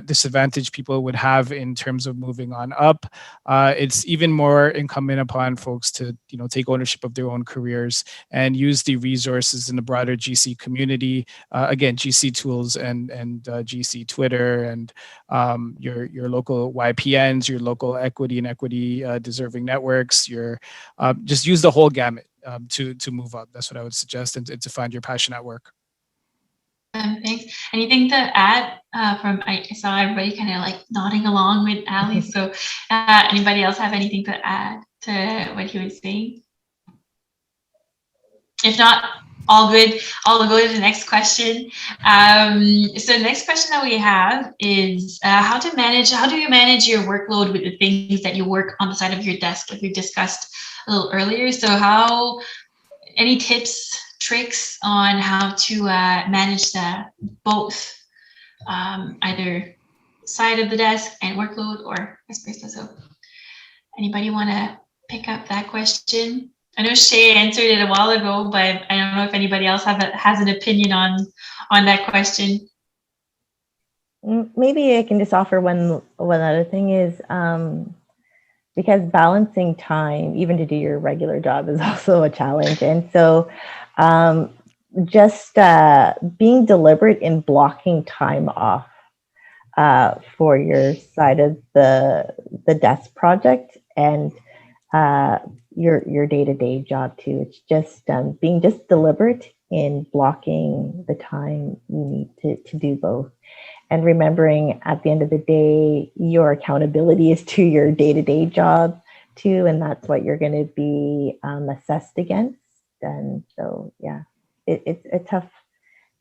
disadvantaged people would have in terms of moving on up. It's even more incumbent upon folks to, take ownership of their own careers and use the resources in the broader GC community. Again, GC tools and GC Twitter and your local YPNs, your local equity and equity deserving networks. Just use the whole gamut. To move up. That's what I would suggest, and to find your passion at work. Thanks. Anything to add I saw everybody kind of like nodding along with Ali. So anybody else have anything to add to what he was saying? If not, all good. I'll go to the next question. So the next question that we have is how do you manage your workload with the things that you work on the side of your desk, like we discussed a little earlier? So any tips, tricks on how to manage both either side of the desk and workload or vice versa? So anybody want to pick up that question? I know Shay answered it a while ago, but I don't know if anybody else has an opinion on that question. Maybe I can just offer one other thing is because balancing time, even to do your regular job, is also a challenge. And so just being deliberate in blocking time off for your side of the desk project and your day-to-day job too. It's just being just deliberate in blocking the time you need to do both. And remembering at the end of the day, your accountability is to your day-to-day job too, and that's what you're going to be assessed against. And so, yeah, it's a tough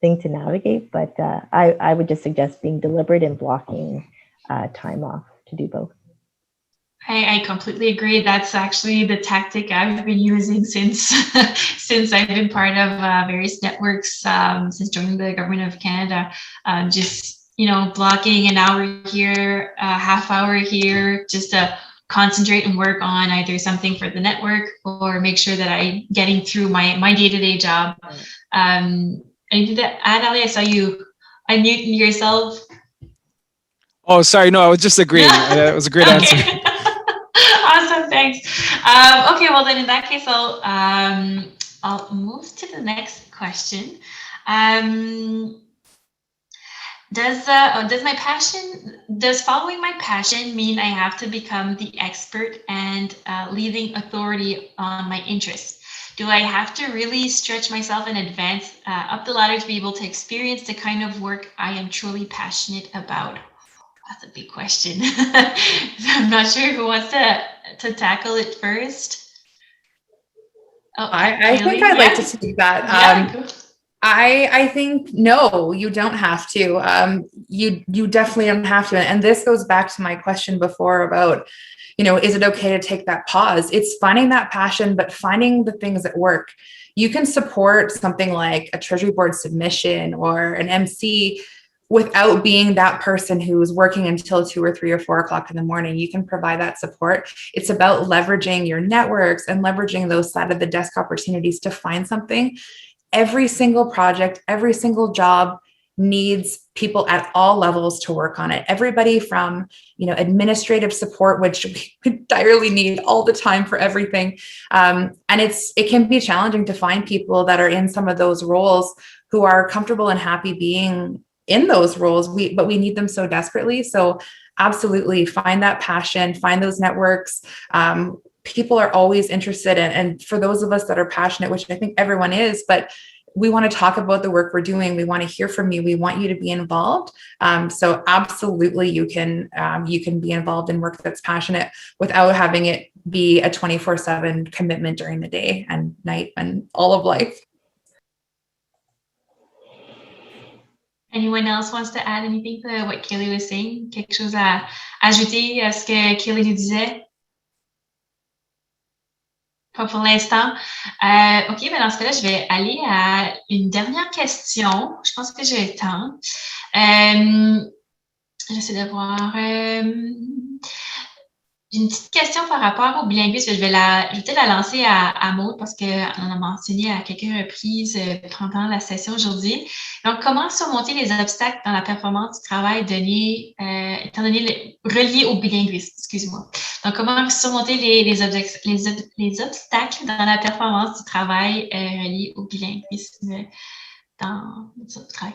thing to navigate, but I would just suggest being deliberate and blocking time off to do both. I completely agree. That's actually the tactic I've been using since I've been part of various networks since joining the government of Canada. Just blocking an hour here, a half hour here, just to concentrate and work on either something for the network or make sure that I'm getting through my day-to-day job. Anything to add, Ali? I saw you unmute yourself. Oh, sorry. No, I was just agreeing. It was a great answer. Awesome, thanks. Okay, well then in that case, I'll move to the next question. Does following my passion mean I have to become the expert and leading authority on my interests? Do I have to really stretch myself and advance up the ladder to be able to experience the kind of work I am truly passionate about? That's a big question. I'm not sure who wants to tackle it first. Oh, I think I'd like to take that. I think no, you don't have to. You definitely don't have to. And this goes back to my question before about, is it okay to take that pause? It's finding that passion, but finding the things that work. You can support something like a Treasury Board submission or an MC without being that person who's working until 2 or 3 or 4 o'clock in the morning. You can provide that support. It's about leveraging your networks and leveraging those side of the desk opportunities to find something. Every single project, every single job needs people at all levels to work on it. Everybody from, administrative support, which we entirely need all the time for everything. And it can be challenging to find people that are in some of those roles who are comfortable and happy being in those roles. But we need them so desperately. So absolutely find that passion, find those networks. People are always interested in, and for those of us that are passionate, which I think everyone is, but we want to talk about the work we're doing. We want to hear from you. We want you to be involved. So absolutely, you can be involved in work that's passionate without having it be a 24/7 commitment during the day and night and all of life. Anyone else wants to add anything to what Kaylee was saying? Quelque chose à ajouter à ce que Kaylee nous disait? Pas pour l'instant. OK, ben dans ce cas-là, je vais aller à une dernière question. Je pense que j'ai le temps. J'essaie de voir. J'ai une petite question par rapport au bilinguisme. Je vais peut-être la lancer à Maud parce qu'on a mentionné à quelques reprises pendant la session aujourd'hui. Donc, comment surmonter les obstacles dans la performance du travail étant donné relié au bilinguisme, excuse-moi. Donc, comment surmonter les obstacles dans la performance du travail relié au bilinguisme dans notre travail?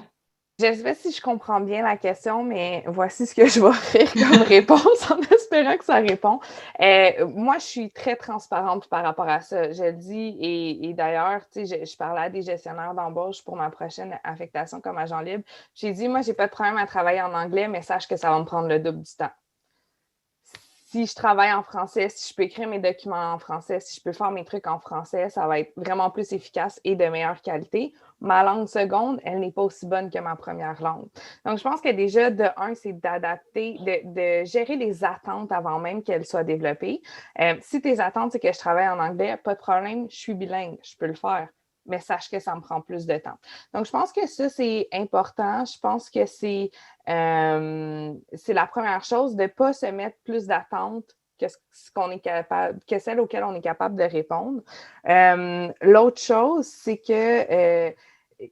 Je ne sais pas si je comprends bien la question, mais voici ce que je vais offrir comme réponse en espérant que ça répond. Moi, je suis très transparente par rapport à ça. Je le dis, et d'ailleurs, je parlais à des gestionnaires d'embauche pour ma prochaine affectation comme agent libre. J'ai dit, moi, j'ai pas de problème à travailler en anglais, mais sache que ça va me prendre le double du temps. Si je travaille en français, si je peux écrire mes documents en français, si je peux faire mes trucs en français, ça va être vraiment plus efficace et de meilleure qualité. Ma langue seconde, elle n'est pas aussi bonne que ma première langue. Donc, je pense que déjà, de un, c'est d'adapter, de gérer les attentes avant même qu'elles soient développées. Si tes attentes, c'est que je travaille en anglais, pas de problème, je suis bilingue, je peux le faire. Mais sache que ça me prend plus de temps. Donc, je pense que ça, c'est important. Je pense que c'est la première chose de ne pas se mettre plus d'attentes que celles auxquelles on est capable de répondre. L'autre chose, c'est que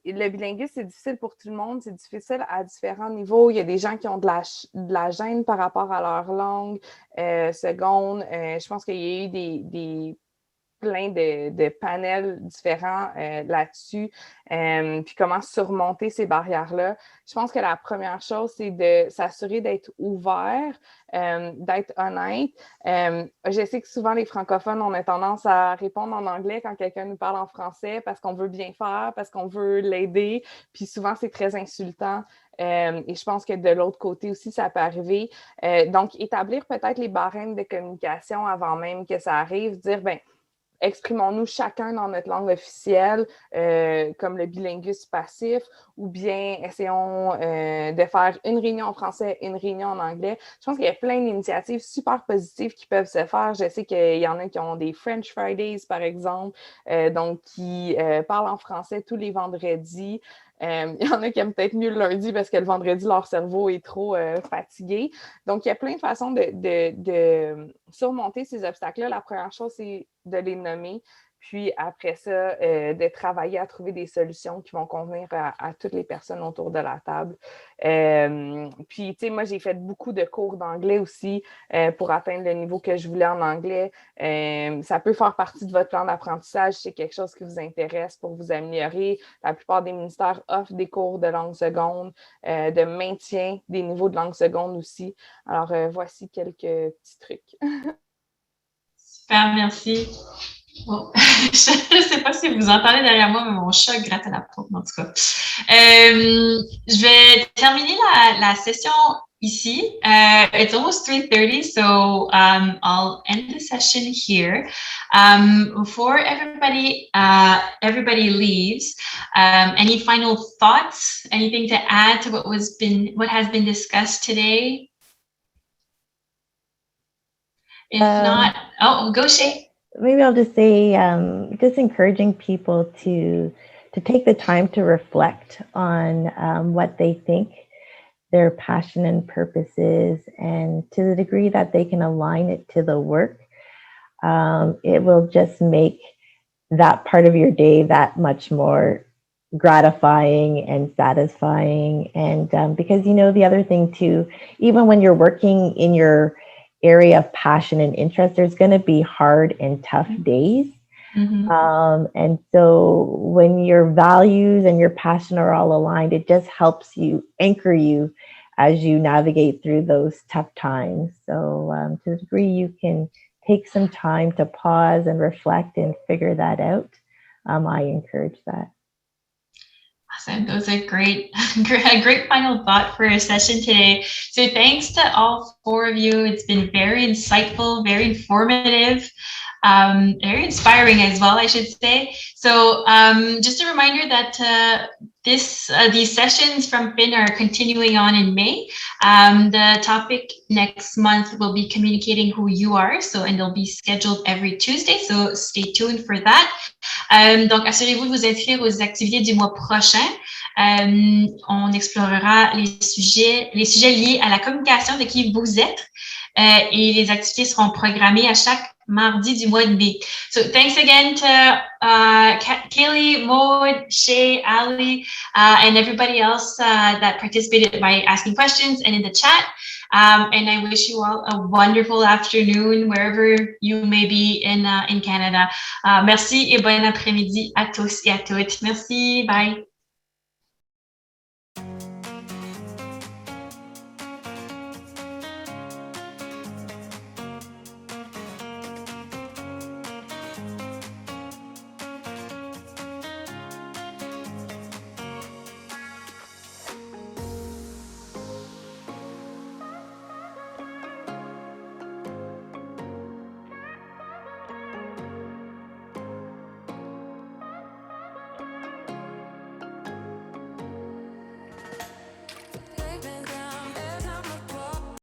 le bilinguisme, c'est difficile pour tout le monde, c'est difficile à différents niveaux. Il y a des gens qui ont de la gêne par rapport à leur langue seconde. Je pense qu'il y a eu plein de panels différents là-dessus, puis comment surmonter ces barrières-là. Je pense que la première chose, c'est de s'assurer d'être ouvert, d'être honnête. Je sais que souvent, les francophones, on a tendance à répondre en anglais quand quelqu'un nous parle en français parce qu'on veut bien faire, parce qu'on veut l'aider, puis souvent, c'est très insultant. Et je pense que de l'autre côté aussi, ça peut arriver. Donc, établir peut-être les barèmes de communication avant même que ça arrive, dire, exprimons-nous chacun dans notre langue officielle, comme le bilinguisme passif, ou bien essayons de faire une réunion en français, une réunion en anglais. Je pense qu'il y a plein d'initiatives super positives qui peuvent se faire. Je sais qu'il y en a qui ont des French Fridays, par exemple, donc qui parlent en français tous les vendredis. Il y en a qui aiment peut-être mieux le lundi parce que le vendredi, leur cerveau est trop fatigué. Donc, il y a plein de façons de surmonter ces obstacles-là. La première chose, c'est de les nommer. Puis après ça, de travailler à trouver des solutions qui vont convenir à toutes les personnes autour de la table. Puis, tu sais, moi, j'ai fait beaucoup de cours d'anglais aussi pour atteindre le niveau que je voulais en anglais. Ça peut faire partie de votre plan d'apprentissage si c'est quelque chose qui vous intéresse pour vous améliorer. La plupart des ministères offrent des cours de langue seconde, de maintien des niveaux de langue seconde aussi. Alors, voici quelques petits trucs. Super, merci. Bon. Je ne sais pas si vous entendez derrière moi, mais mon chat gratte à la porte, en tout cas. Je vais terminer la session ici. It's almost 3:30, so I'll end the session here. Before everybody leaves, any final thoughts? Anything to add to what has been discussed today? If not, go Shay. Maybe I'll just say, just encouraging people to take the time to reflect on what they think their passion and purpose is, and to the degree that they can align it to the work, it will just make that part of your day that much more gratifying and satisfying. And because, the other thing too, even when you're working in your area of passion and interest, there's going to be hard and tough days. And so when your values and your passion are all aligned, it just helps you anchor you as you navigate through those tough times. So to the degree you can take some time to pause and reflect and figure that out, I encourage that. Awesome. Those are great, great final thought for our session today. So thanks to all four of you. It's been very insightful, very informative, very inspiring as well, I should say. So just a reminder that these sessions from FIN are continuing on in May. The topic next month will be communicating who you are. And they'll be scheduled every Tuesday. So stay tuned for that. Donc, assurez-vous de vous inscrire aux activités du mois prochain. On explorera les sujets liés à la communication de qui vous êtes et les activités seront programmées à chaque mardi du mois de mai. So thanks again to Kaylee, Maud, Shay, Ali, and everybody else that participated by asking questions and in the chat. And I wish you all a wonderful afternoon wherever you may be in Canada. Merci et bon après-midi à tous et à toutes. Merci. Bye.